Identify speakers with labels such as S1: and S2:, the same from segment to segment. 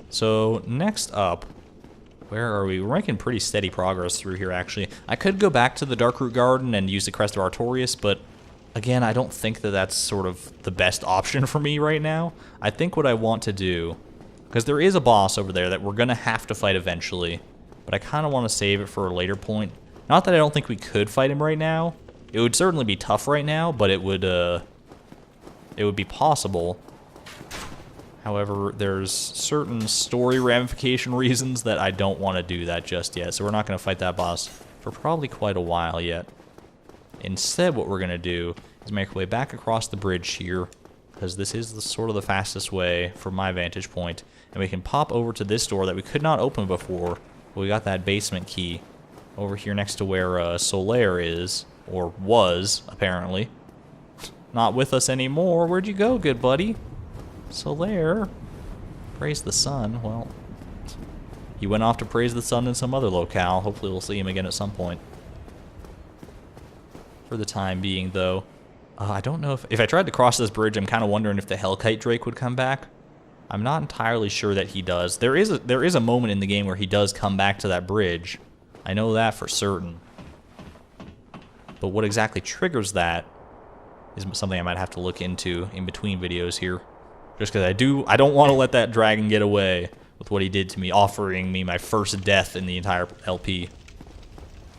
S1: So next up, where are we? We're making pretty steady progress through here, actually. I could go back to the Darkroot Garden and use the Crest of Artorias, but again, I don't think that that's sort of the best option for me right now. I think what I want to do, because there is a boss over there that we're going to have to fight eventually, but I kind of want to save it for a later point. Not that I don't think we could fight him right now. It would certainly be tough right now, but it would be possible. However, there's certain story ramification reasons that I don't want to do that just yet, so we're not going to fight that boss for probably quite a while yet. Instead, what we're going to do is make our way back across the bridge here, because this is sort of the fastest way from my vantage point, and we can pop over to this door that we could not open before, but we got that basement key over here next to where Solaire is, or was, apparently. Not with us anymore. Where'd you go, good buddy? Solaire, praise the sun. Well, he went off to praise the sun in some other locale. Hopefully we'll see him again at some point. For the time being, though, I don't know if I tried to cross this bridge, I'm kind of wondering if the Hellkite Drake would come back. I'm not entirely sure that he does. There is a moment in the game where he does come back to that bridge. I know that for certain. But what exactly triggers that is something I might have to look into in between videos here. Just because I don't want to let that dragon get away with what he did to me, offering me my first death in the entire LP.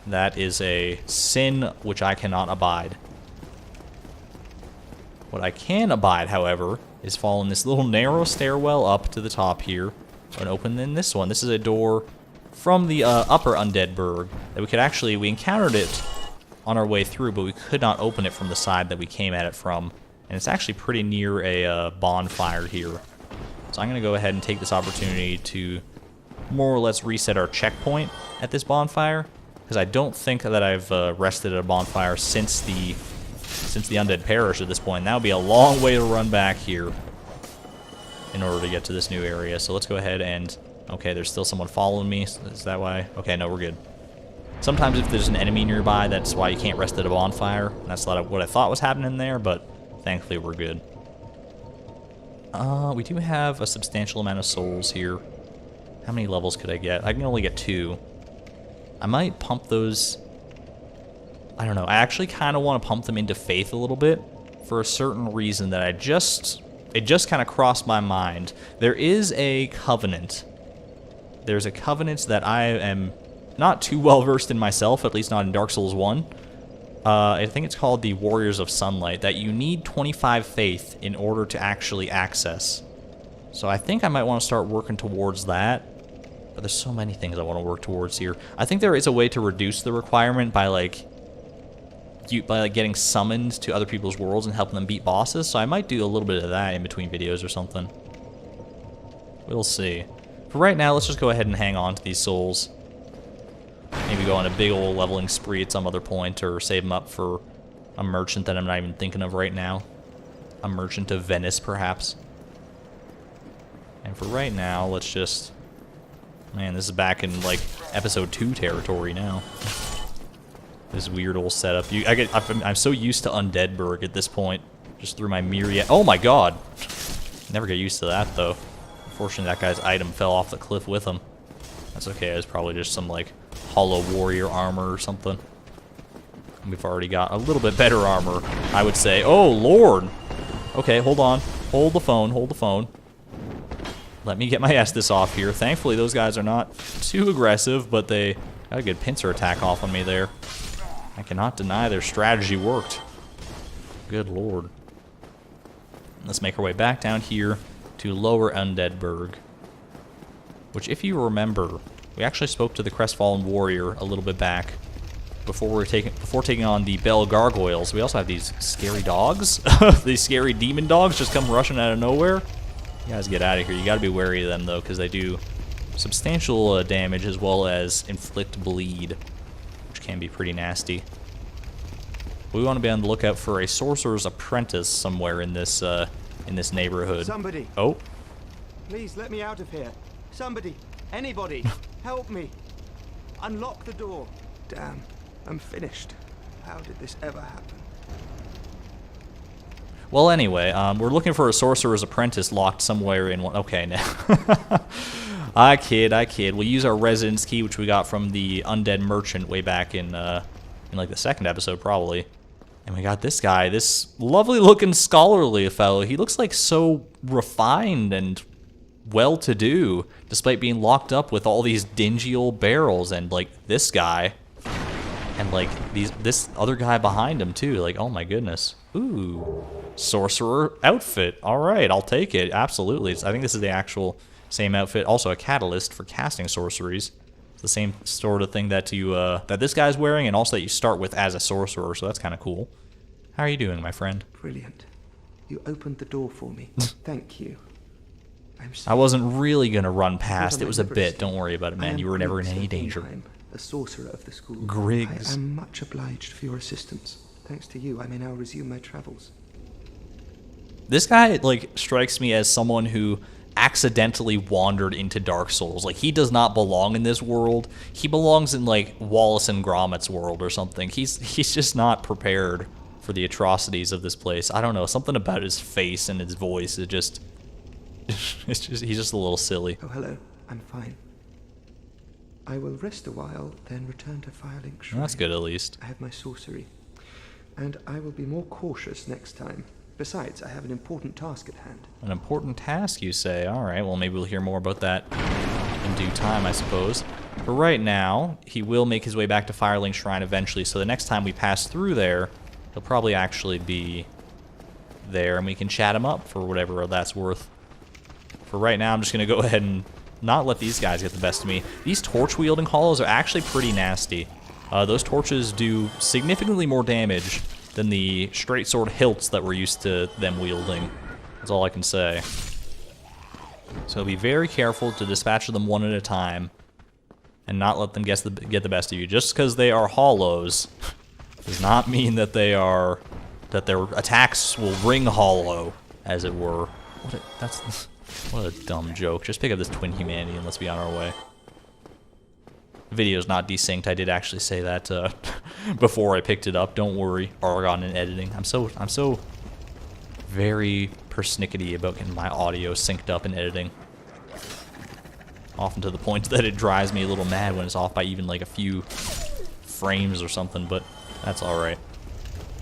S1: That is a sin which I cannot abide. What I can abide, however, is following this little narrow stairwell up to the top here and open in this one. This is a door from the upper Undead Burg that we encountered it on our way through, but we could not open it from the side that we came at it from. And it's actually pretty near a bonfire here. So I'm going to go ahead and take this opportunity to more or less reset our checkpoint at this bonfire, because I don't think that I've rested at a bonfire since the Undead Parish at this point. And that would be a long way to run back here in order to get to this new area. So let's go ahead and... Okay, there's still someone following me. Is that why? Okay, no, we're good. Sometimes if there's an enemy nearby, that's why you can't rest at a bonfire. And that's what I thought was happening there, but thankfully we're good. We do have a substantial amount of souls here. How many levels could I get? I can only get 2. I might pump those... I don't know. I actually kind of want to pump them into faith a little bit for a certain reason that it just kind of crossed my mind. There is a covenant. There's a covenant that I am not too well versed in myself, at least not in Dark Souls 1. I think it's called the Warriors of Sunlight, that you need 25 faith in order to actually access. So I think I might want to start working towards that. But there's so many things I want to work towards here. I think there is a way to reduce the requirement by getting summoned to other people's worlds and helping them beat bosses. So I might do a little bit of that in between videos or something. We'll see. For right now, let's just go ahead and hang on to these souls. Maybe go on a big old leveling spree at some other point, or save them up for a merchant that I'm not even thinking of right now. A merchant of Venice, perhaps. And for right now, let's just... Man, this is back in, like, episode 2 territory now. This weird old setup. I'm so used to Undead Burg at this point, just through my myriad... Oh my god! Never get used to that, though. Unfortunately, that guy's item fell off the cliff with him. That's okay, it's probably just some, like, hollow warrior armor or something. We've already got a little bit better armor, I would say. Oh, Lord! Okay, hold on. Hold the phone, hold the phone. Let me get my Estus off here. Thankfully, those guys are not too aggressive, but they got a good pincer attack off on me there. I cannot deny their strategy worked. Good Lord. Let's make our way back down here to Lower Undead Burg, which, if you remember, we actually spoke to the Crestfallen Warrior a little bit back before taking on the Bell Gargoyles. We also have these scary dogs. These scary demon dogs just come rushing out of nowhere. You guys get out of here. You gotta be wary of them, though, because they do substantial damage as well as inflict bleed, which can be pretty nasty. We want to be on the lookout for a Sorcerer's Apprentice somewhere in this neighborhood.
S2: Somebody.
S1: Oh.
S2: Please let me out of here. Somebody. Anybody. Help me. Unlock the door. Damn. I'm finished. How did this ever happen?
S1: Well, anyway, we're looking for a sorcerer's apprentice locked somewhere in one. Okay, now. I kid. We'll use our residence key, which we got from the Undead Merchant way back in like the second episode, probably. And we got this guy, this lovely-looking scholarly fellow. He looks like so refined and well-to-do, despite being locked up with all these dingy old barrels. And like this guy, and like this other guy behind him too. Like, oh my goodness. Ooh, sorcerer outfit. All right, I'll take it. Absolutely. I think this is the actual same outfit. Also a catalyst for casting sorceries. It's the same sort of thing that you that this guy's wearing, and also that you start with as a sorcerer. So that's kind of cool. How are you doing, my friend?
S2: Brilliant. You opened the door for me. Thank you.
S1: I wasn't really gonna run past. It was a bit. Don't worry about it, man. You were never in any danger.
S2: A sorcerer of the school.
S1: Griggs.
S2: I am much obliged for your assistance. Thanks to you, I may now resume my travels.
S1: This guy, like, strikes me as someone who accidentally wandered into Dark Souls. Like, he does not belong in this world. He belongs in, like, Wallace and Gromit's world or something. He's just not prepared for the atrocities of this place. I don't know. Something about his face and his voice is just... he's just a little silly.
S2: Oh, hello. I'm fine. I will rest a while, then return to Firelink Shrine.
S1: That's good, at least.
S2: I have my sorcery. And I will be more cautious next time. Besides, I have an important task at hand.
S1: An important task, you say? Alright, well maybe we'll hear more about that in due time, I suppose. But right now, he will make his way back to Firelink Shrine eventually, so the next time we pass through there, he'll probably actually be there, and we can chat him up for whatever that's worth. For right now, I'm just going to go ahead and not let these guys get the best of me. These torch-wielding hollows are actually pretty nasty. Those torches do significantly more damage than the straight sword hilts that we're used to them wielding. That's all I can say. So be very careful to dispatch them one at a time and not let them get the best of you. Just because they are hollows does not mean that their attacks will ring hollow, as it were. What a dumb joke. Just pick up this twin humanity and let's be on our way. The video's not desynced. I did actually say that before I picked it up. Don't worry, Argon and editing. I'm so very persnickety about getting my audio synced up in editing. Often to the point that it drives me a little mad when it's off by even like a few frames or something, but that's alright.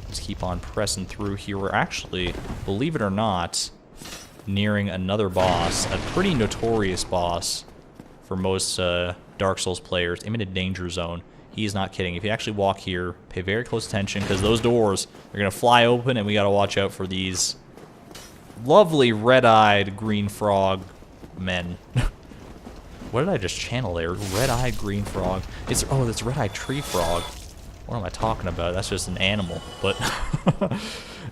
S1: Just keep on pressing through here. We're actually, believe it or not, nearing another boss, a pretty notorious boss for most Dark Souls players, Imminent Danger Zone. He's not kidding. If you actually walk here, pay very close attention, because those doors are going to fly open, and we got to watch out for these lovely red-eyed green frog men. What did I just channel there? Red-eyed green frog. Oh, that's red-eyed tree frog. What am I talking about? That's just an animal. But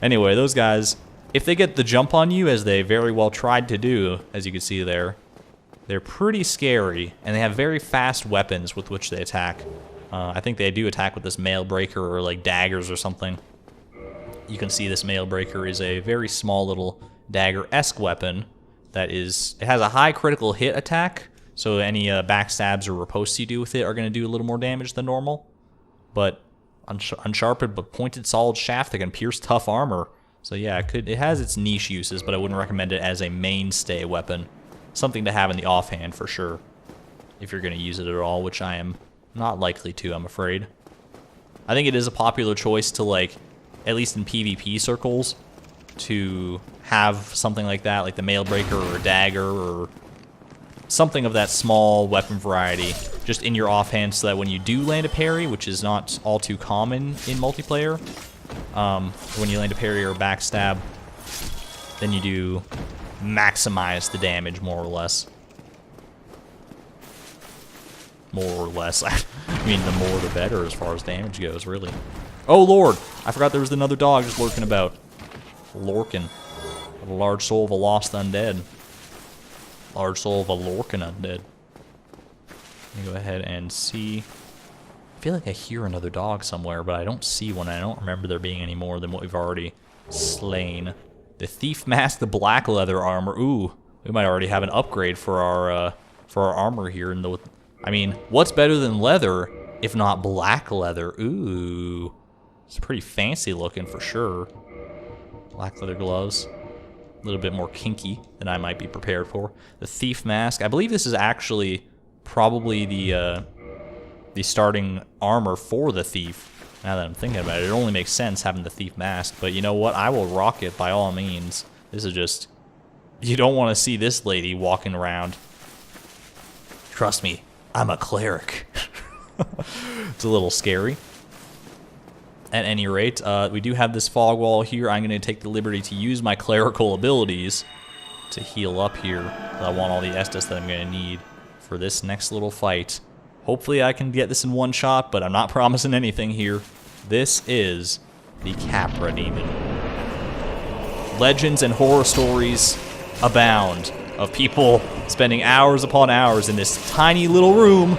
S1: anyway, those guys, if they get the jump on you, as they very well tried to do, as you can see there, they're pretty scary, and they have very fast weapons with which they attack. I think they do attack with this mail breaker or like daggers or something. You can see this mail breaker is a very small little dagger-esque weapon that is... It has a high critical hit attack, so any backstabs or ripostes you do with it are going to do a little more damage than normal. But unsharpened but pointed solid shaft that can pierce tough armor. So yeah, it has its niche uses, but I wouldn't recommend it as a mainstay weapon. Something to have in the offhand for sure, if you're going to use it at all, which I am not likely to, I'm afraid. I think it is a popular choice to, like, at least in PvP circles, to have something like that, like the mail breaker or a dagger or something of that small weapon variety just in your offhand, so that when you do land a parry, which is not all too common in multiplayer, when you land a parry or a backstab, then you do maximize the damage, more or less. More or less. I mean, the more the better as far as damage goes, really. Oh, Lord! I forgot there was another dog just lurking about. Lorkin. The large soul of a lost undead. Large soul of a Lorkin undead. Let me go ahead and see. I feel like I hear another dog somewhere, but I don't see one. I don't remember there being any more than what we've already slain. The thief mask, the black leather armor. Ooh, we might already have an upgrade for our armor here. I mean, what's better than leather if not black leather? Ooh, it's pretty fancy looking for sure. Black leather gloves. A little bit more kinky than I might be prepared for. The thief mask. I believe this is actually probably the starting armor for the thief. Now that I'm thinking about it, it only makes sense having the thief mask. But you know what? I will rock it by all means. This is just... You don't want to see this lady walking around. Trust me, I'm a cleric. It's a little scary. At any rate, we do have this fog wall here. I'm going to take the liberty to use my clerical abilities to heal up here. I want all the Estus that I'm going to need for this next little fight. Hopefully I can get this in one shot, but I'm not promising anything here. This is the Capra demon. Legends and horror stories abound of people spending hours upon hours in this tiny little room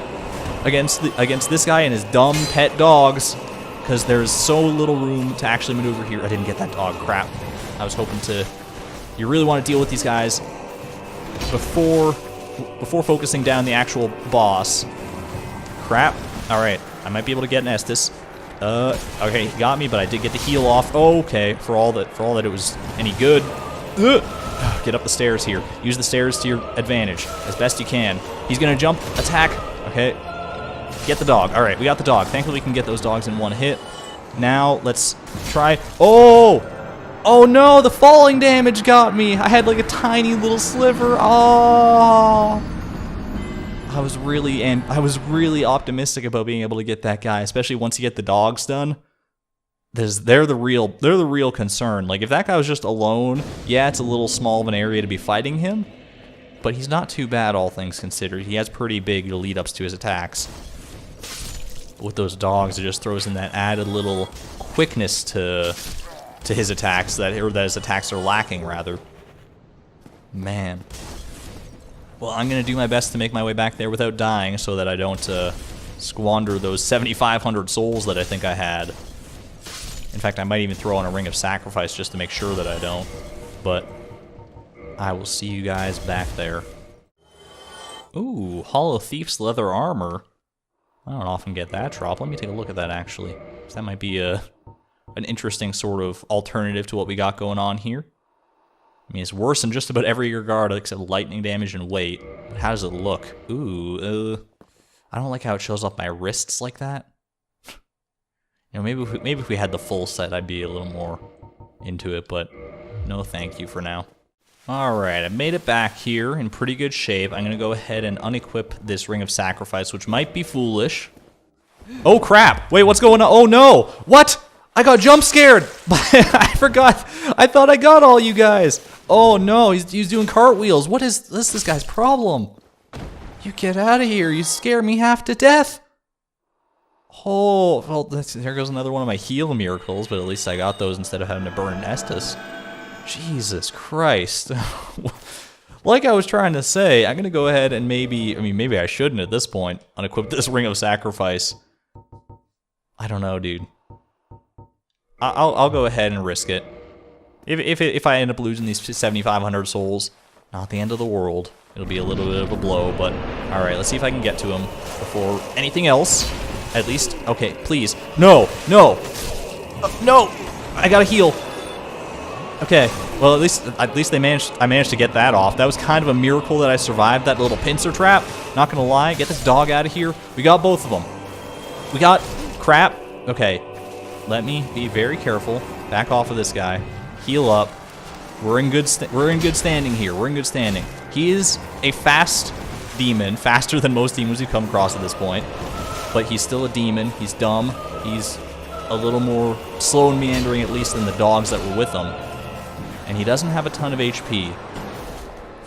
S1: against this guy and his dumb pet dogs. Because there's so little room to actually maneuver here. I didn't get that dog. Crap. I was hoping to... You really want to deal with these guys before focusing down the actual boss. Crap. Alright. I might be able to get an Estus. Okay, he got me, but I did get the heal off. Okay, for all that it was any good. Get up the stairs here. Use the stairs to your advantage as best you can. He's gonna jump, attack. Okay. Get the dog. Alright, we got the dog. Thankfully, we can get those dogs in one hit. Now, let's try... Oh! Oh no, the falling damage got me! I had like a tiny little sliver. Oh! I was really optimistic about being able to get that guy, especially once you get the dogs done. They're the real concern. Like, if that guy was just alone, yeah, it's a little small of an area to be fighting him, but he's not too bad, all things considered. He has pretty big lead-ups to his attacks. With those dogs, it just throws in that added little quickness to his attacks that his attacks are lacking, rather. Man. Well, I'm gonna do my best to make my way back there without dying, so that I don't squander those 7,500 souls that I think I had. In fact, I might even throw on a ring of sacrifice just to make sure that I don't. But I will see you guys back there. Ooh, Hollow Thief's leather armor. I don't often get that drop. Let me take a look at that, actually. That might be an interesting sort of alternative to what we got going on here. I mean, it's worse than just about every regard except lightning damage and weight. But how does it look? Ooh, I don't like how it shows off my wrists like that. You know, maybe if we had the full set, I'd be a little more into it, but no thank you for now. Alright, I made it back here in pretty good shape. I'm gonna go ahead and unequip this Ring of Sacrifice, which might be foolish. Oh crap! Wait, what's going on? Oh no! What? I got jump scared! I forgot. I thought I got all you guys. Oh no, he's doing cartwheels. What is this guy's problem? You get out of here. You scare me half to death. Oh, well, there goes another one of my heal miracles, but at least I got those instead of having to burn an Estus. Jesus Christ. Like I was trying to say, I'm gonna go ahead and maybe I shouldn't at this point, unequip this Ring of Sacrifice. I don't know, dude. I'll go ahead and risk it. If I end up losing these 7,500 souls, not the end of the world. It'll be a little bit of a blow, but alright, let's see if I can get to him before anything else. At least, okay, please. No, no, no! I gotta heal. Okay, well at least I managed to get that off. That was kind of a miracle that I survived that little pincer trap. Not gonna lie, get this dog out of here. We got both of them. We got crap. Okay, let me be very careful. Back off of this guy. Heal up. We're in good standing here. We're in good standing. He is a fast demon, faster than most demons we've come across at this point. But he's still a demon. He's dumb. He's a little more slow and meandering, at least, than the dogs that were with him. And he doesn't have a ton of HP.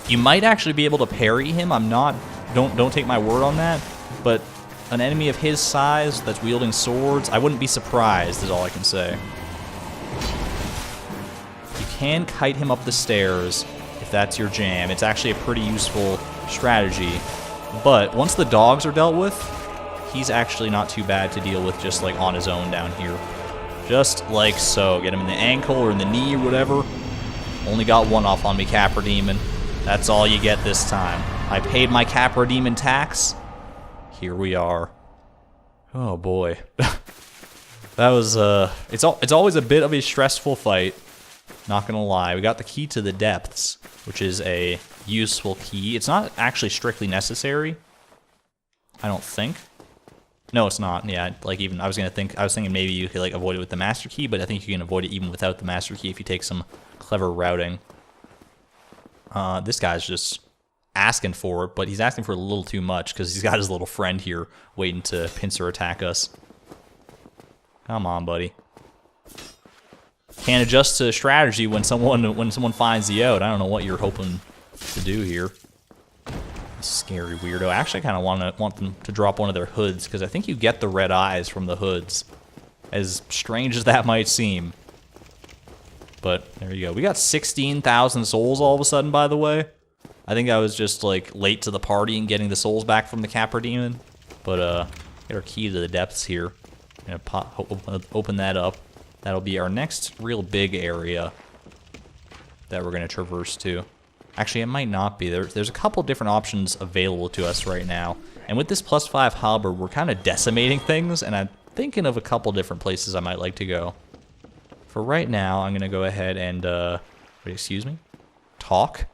S1: You might actually be able to parry him. I'm not. Don't take my word on that. But an enemy of his size that's wielding swords, I wouldn't be surprised, is all I can say. You can kite him up the stairs if that's your jam. It's actually a pretty useful strategy. But once the dogs are dealt with, he's actually not too bad to deal with just like on his own down here. Just like so. Get him in the ankle or in the knee or whatever. Only got one off on me, Capra Demon. That's all you get this time. I paid my Capra Demon tax. Here we are. Oh boy. That was, it's always a bit of a stressful fight. Not gonna lie. We got the key to the depths, which is a useful key. It's not actually strictly necessary, I don't think. No, it's not. Yeah, like even I was thinking maybe you could like avoid it with the master key, but I think you can avoid it even without the master key if you take some clever routing. This guy's just asking for it, but he's asking for a little too much because he's got his little friend here waiting to pincer attack us. Come on, buddy. Can't adjust to strategy when someone finds you out. I don't know what you're hoping to do here. Scary weirdo. I actually kind of want them to drop one of their hoods because I think you get the red eyes from the hoods. As strange as that might seem. But there you go. We got 16,000 souls all of a sudden, by the way. I think I was just like late to the party and getting the souls back from the Capra demon. But get our key to the depths here. Gonna open that up. That'll be our next real big area that we're gonna traverse to. Actually, it might not be. There's a couple different options available to us right now. And with this +5 halberd, we're kind of decimating things, and I'm thinking of a couple different places I might like to go. For right now, I'm going to go ahead and, wait, excuse me? Talk?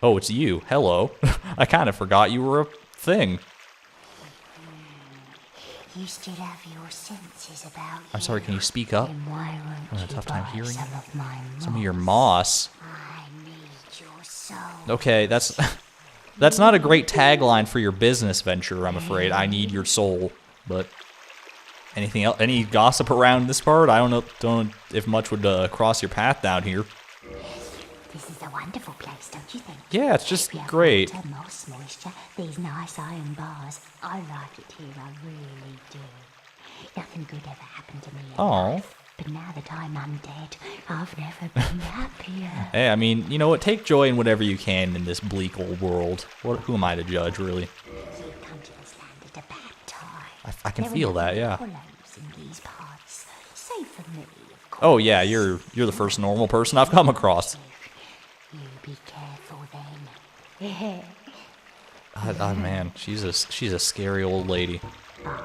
S1: Oh, it's you. Hello. I kind of forgot you were a thing.
S3: You still have your senses about you.
S1: I'm sorry, can you speak up?
S3: Then why won't
S1: I'm having a
S3: you
S1: tough time
S3: buy
S1: hearing
S3: some of my
S1: some of your
S3: moss?
S1: moss.
S3: I need your soul.
S1: Okay, that's that's not a great tagline for your business venture, I'm afraid. I need your soul. But anything else? Any gossip around this part? I don't know if much would cross your path down here.
S3: This is a wonderful place, don't you think?
S1: Yeah, it's just
S3: We have
S1: great.
S3: water, moss, moisture, these nice iron bars. I like it here, I really do. Nothing good ever happened to me in
S1: Aw.
S3: life. But now that I'm undead, I've never been happier.
S1: Hey, I mean, you know what? Take joy in whatever you can in this bleak old world. Who am I to judge, really?
S3: You've come to this land at a bad time.
S1: I can
S3: There are
S1: feel
S3: no
S1: that, yeah.
S3: hollows in these parts. Save for me, of course.
S1: Oh yeah, you're the first normal person I've come across.
S3: You be careful then.
S1: Oh man, she's a scary old lady.
S3: Go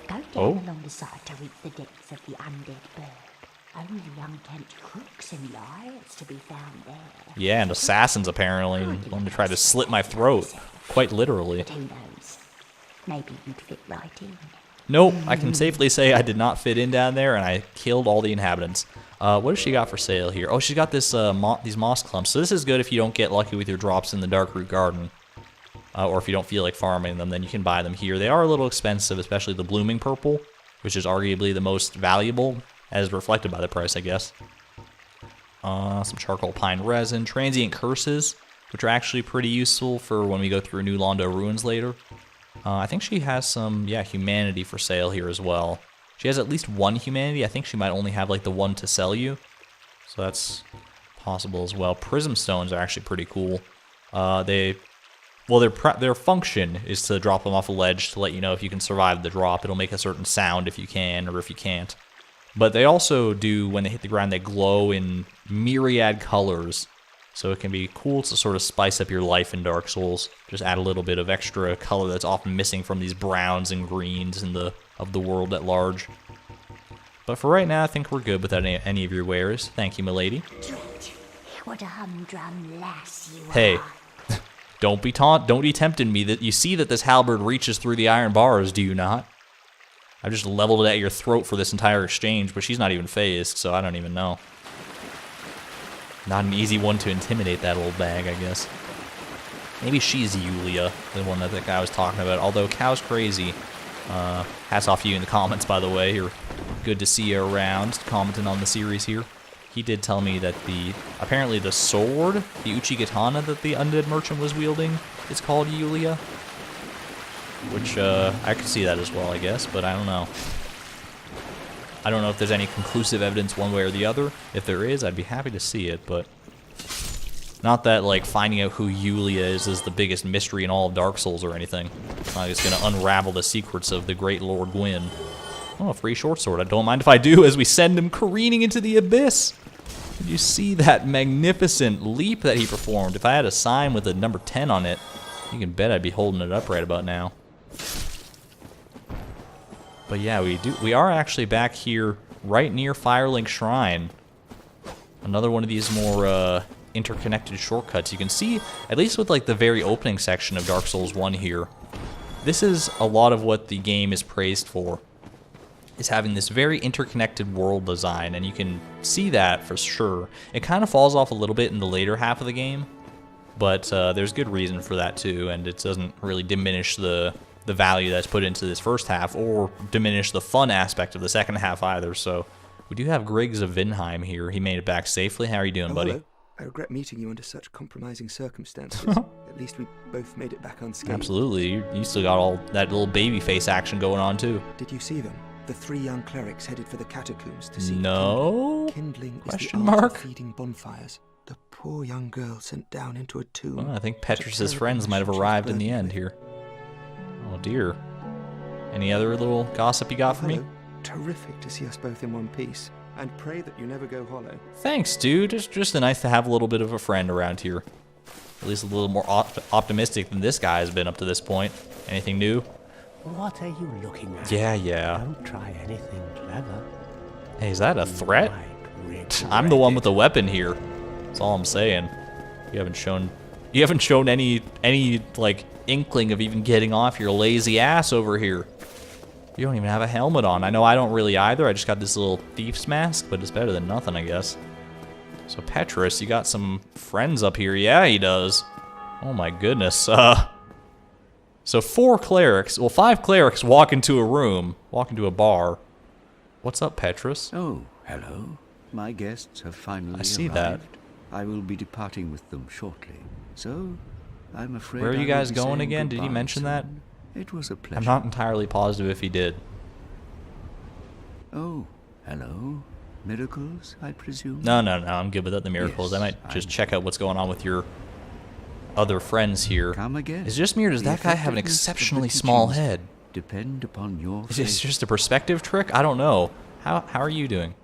S3: down
S1: Oh.
S3: along the side to reach the depths of the Undead Burg. Only unkempt crooks and liars to be found there.
S1: Yeah, and assassins apparently want to try to slit my throat, quite literally.
S3: But who knows? Maybe you'd fit right in.
S1: Nope, I can safely say I did not fit in down there, and I killed all the inhabitants. What does she got for sale here? Oh, she's got this these moss clumps. So this is good if you don't get lucky with your drops in the Darkroot Garden. Or if you don't feel like farming them, then you can buy them here. They are a little expensive, especially the blooming purple, which is arguably the most valuable, as reflected by the price, I guess. Some charcoal pine resin, transient curses, which are actually pretty useful for when we go through New Londo Ruins later. I think she has some, yeah, humanity for sale here as well. She has at least one humanity. I think she might only have like the one to sell you. So that's possible as well. Prism stones are actually pretty cool. Their function is to drop them off a ledge to let you know if you can survive the drop. It'll make a certain sound if you can or if you can't. But they also do, when they hit the ground, they glow in myriad colors. So it can be cool to sort of spice up your life in Dark Souls. Just add a little bit of extra color that's often missing from these browns and greens of the world at large. But for right now, I think we're good without any of your wares. Thank you, milady.
S3: Drat, what a humdrum lass you
S1: Hey.
S3: are.
S1: Don't be tempting me. That you see that this halberd reaches through the iron bars, do you not? I've just leveled it at your throat for this entire exchange, but she's not even phased, so I don't even know. Not an easy one to intimidate that old bag, I guess. Maybe she's Yulia, the one that guy was talking about. Although Cow's crazy. Hats off to you in the comments, by the way. You're good to see you around, commenting on the series here. He did tell me that apparently the sword, the Uchigatana that the undead merchant was wielding, is called Yulia. Which, I could see that as well, I guess, but I don't know. I don't know if there's any conclusive evidence one way or the other. If there is, I'd be happy to see it, but... Not that, like, finding out who Yulia is the biggest mystery in all of Dark Souls or anything. It's not like it's gonna unravel the secrets of the great Lord Gwyn. Oh, a free short sword. I don't mind if I do, as we send him careening into the abyss. Did you see that magnificent leap that he performed? If I had a sign with a number 10 on it, you can bet I'd be holding it up right about now. But yeah, we are actually back here right near Firelink Shrine. Another one of these more interconnected shortcuts. You can see, at least with like the very opening section of Dark Souls 1 here, this is a lot of what the game is praised for, is having this very interconnected world design, and you can see that for sure. It kind of falls off a little bit in the later half of the game, but there's good reason for that too, and it doesn't really diminish the value that's put into this first half, or diminish the fun aspect of the second half either. So we do have Griggs of Vinheim here. He made it back safely. How are you doing, buddy?
S2: Hello. I regret meeting you under such compromising circumstances. At least we both made it back unscathed.
S1: Absolutely. You still got all that little baby face action going on too.
S2: Did you see them? The 3 young clerics headed for the catacombs to seek
S1: No?
S2: kindling.
S1: Question
S2: is the art
S1: mark?
S2: of feeding bonfires. The poor young girl sent down into a tomb.
S1: Well, I think Petrus's friends might have arrived in the end here. Oh dear. Any other little gossip you got for me?
S2: Hello. Terrific to see us both in one piece. And pray that you never go hollow.
S1: Thanks, dude. It's just nice to have a little bit of a friend around here. At least a little more optimistic than this guy has been up to this point. Anything new?
S4: What are you looking at?
S1: Yeah.
S4: Don't try anything clever.
S1: Hey, is that a threat?
S4: Might
S1: I'm the one with
S4: regret
S1: the weapon here. That's all I'm saying. You haven't shown any like inkling of even getting off your lazy ass over here. You don't even have a helmet on. I know I don't really either. I just got this little thief's mask, but it's better than nothing, I guess. So Petrus, you got some friends up here. Yeah, he does. Oh my goodness. So 5 clerics walk into a bar. What's up, Petrus?
S5: it. Oh, hello. My guests have finally
S1: I see
S5: arrived.
S1: that.
S5: I will be departing with them shortly. So, I'm afraid
S1: Where are you
S5: I will
S1: guys
S5: be
S1: going
S5: saying
S1: again? Did he
S5: goodbye
S1: mention that?
S5: soon. It was a pleasure.
S1: I'm not entirely positive if he did.
S5: Oh, hello. Miracles, I presume?
S1: No, I'm good without the miracles.
S5: Yes,
S1: I might just
S5: I'm-
S1: check out what's going on with your other friends here.
S5: Come again.
S1: Is it just me, or does
S5: The
S1: that guy have an
S5: effectiveness of the
S1: exceptionally small
S5: teachings
S1: head?
S5: Depend upon your
S1: Is this
S5: faith.
S1: just a perspective trick? I don't know. How are you doing?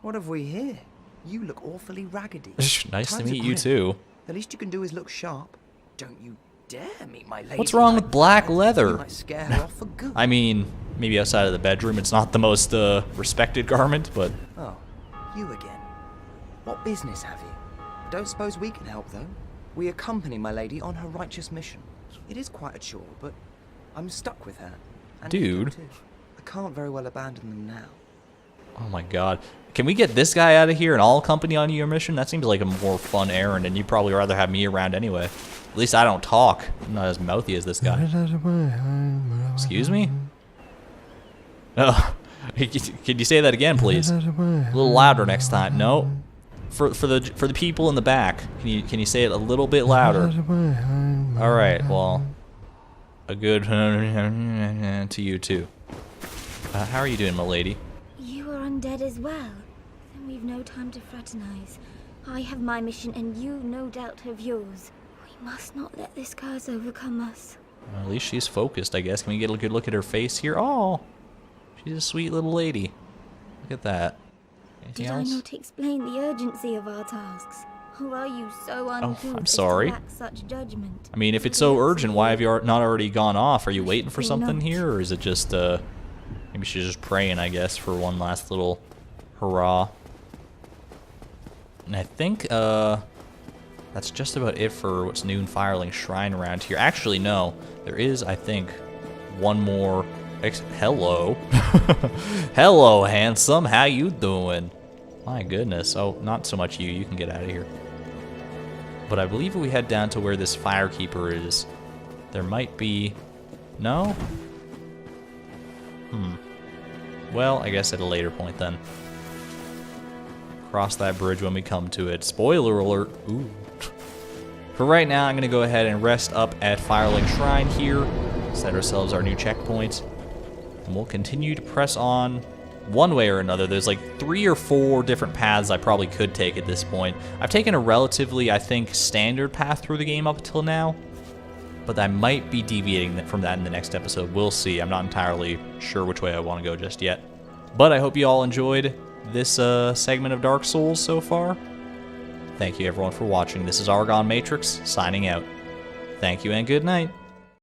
S6: What have we here? You look awfully raggedy.
S1: Nice to
S6: Time's a
S1: meet you
S6: grim.
S1: too.
S6: The least you can do is look sharp. Don't you dare meet my lady.
S1: What's wrong with
S6: like
S1: black
S6: that.
S1: leather?
S6: You might scare her off for good.
S1: I mean, maybe outside of the bedroom, it's not the most respected garment, but
S6: Oh, you again. What business have you? Don't suppose we can help, though. We accompany my lady on her righteous mission. It is quite a chore, but I'm stuck with her. And you
S1: Dude.
S6: too. I can't very well abandon them now.
S1: oh my god. Can we get this guy out of here and I'll accompany on your mission? That seems like a more fun errand, and you'd probably rather have me around anyway. At least I don't talk. I'm not as mouthy as this guy. Excuse me? Oh, can you say that again, please? A little louder next time. No. For the people in the back, can you say it a little bit louder? All right. Well, a good to you too. How are you doing, my lady?
S7: You are undead as well. Then we've no time to fraternize. I have my mission and you no doubt have yours. We must not let this curse overcome us.
S1: Well, at least she's focused, I guess. Can we get a good look at her face here? Oh, she's a sweet little lady. Look at that. Anything
S7: Did
S1: else?
S7: I not explain the urgency of our tasks? Or are you so uncouth
S1: I'm
S7: as
S1: sorry.
S7: to lack such judgment?
S1: I mean, if it's so urgent, why have you not already gone off? Are you
S7: I
S1: waiting for
S7: should
S1: something
S7: not.
S1: here, or is it just, maybe she's just praying, I guess, for one last little hurrah? And I think, that's just about it for what's new in Firelink Shrine around here. Actually, no. There is, I think, one more... Hello. Hello, handsome. How you doing? My goodness. Oh, not so much you. You can get out of here. But I believe if we head down to where this Firekeeper is, there might be... No? Well, I guess at a later point then. Cross that bridge when we come to it. Spoiler alert. Ooh. For right now, I'm going to go ahead and rest up at Firelink Shrine here. Set ourselves our new checkpoint. And we'll continue to press on one way or another. There's like 3 or 4 different paths I probably could take at this point. I've taken a relatively, I think, standard path through the game up until now. But I might be deviating from that in the next episode. We'll see. I'm not entirely sure which way I want to go just yet. But I hope you all enjoyed this segment of Dark Souls so far. Thank you everyone for watching. This is ArgonMatrix signing out. Thank you and good night.